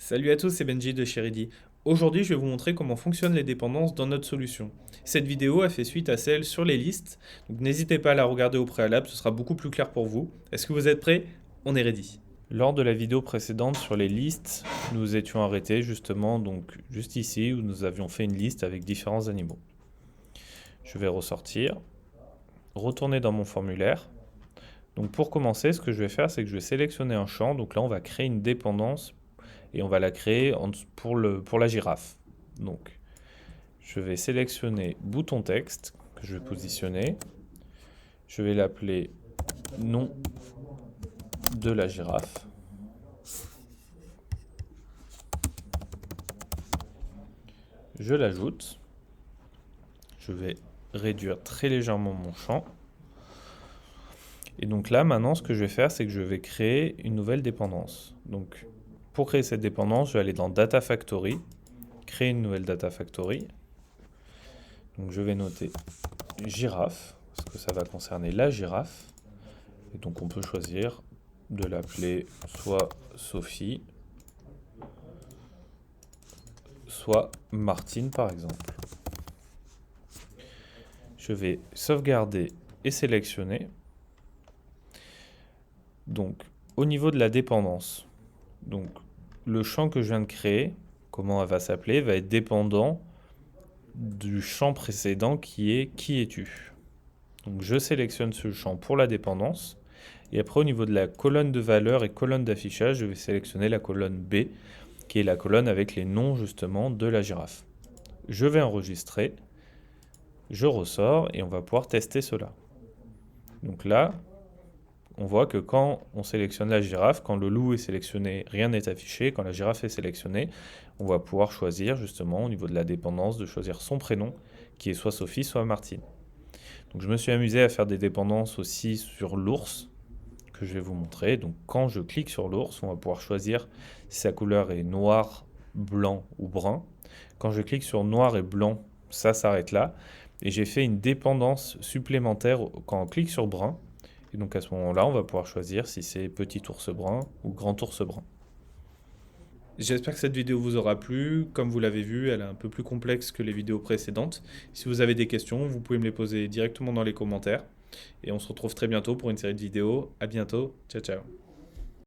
Salut à tous, c'est Benji de chez Ready. Aujourd'hui, je vais vous montrer comment fonctionnent les dépendances dans notre solution. Cette vidéo a fait suite à celle sur les listes, donc n'hésitez pas à la regarder au préalable, ce sera beaucoup plus clair pour vous. Est-ce que vous êtes prêts? On est ready. Lors de la vidéo précédente sur les listes, nous étions arrêtés justement donc juste ici où nous avions fait une liste avec différents animaux. Je vais ressortir, retourner dans mon formulaire. Donc pour commencer, ce que je vais faire, c'est que je vais sélectionner un champ. Donc là, on va créer une dépendance et on va la créer pour la girafe. Donc, je vais sélectionner bouton texte que je vais positionner. Je vais l'appeler nom de la girafe. Je l'ajoute. Je vais réduire très légèrement mon champ. Et donc là, maintenant, ce que je vais faire, c'est que je vais créer une nouvelle dépendance. Donc, pour créer cette dépendance, je vais aller dans Data Factory, créer une nouvelle Data Factory. Donc, je vais noter girafe, parce que ça va concerner la girafe. Et donc, on peut choisir de l'appeler soit Sophie, soit Martine, par exemple. Je vais sauvegarder et sélectionner. Donc, au niveau de la dépendance, donc, le champ que je viens de créer, comment elle va s'appeler, va être dépendant du champ précédent qui est qui es-tu. Donc, je sélectionne ce champ pour la dépendance. Et après, au niveau de la colonne de valeur et colonne d'affichage, je vais sélectionner la colonne B, qui est la colonne avec les noms justement de la girafe. Je vais enregistrer, je ressors et on va pouvoir tester cela. Donc là, on voit que quand on sélectionne la girafe, quand le loup est sélectionné, rien n'est affiché. Quand la girafe est sélectionnée, on va pouvoir choisir justement au niveau de la dépendance de choisir son prénom, qui est soit Sophie, soit Martine. Donc je me suis amusé à faire des dépendances aussi sur l'ours, que je vais vous montrer. Donc quand je clique sur l'ours, on va pouvoir choisir si sa couleur est noir, blanc ou brun. Quand je clique sur noir et blanc, ça s'arrête là. Et j'ai fait une dépendance supplémentaire quand on clique sur brun. Et donc à ce moment-là, on va pouvoir choisir si c'est petit ours brun ou grand ours brun. J'espère que cette vidéo vous aura plu. Comme vous l'avez vu, elle est un peu plus complexe que les vidéos précédentes. Si vous avez des questions, vous pouvez me les poser directement dans les commentaires. Et on se retrouve très bientôt pour une série de vidéos. À bientôt. Ciao, ciao.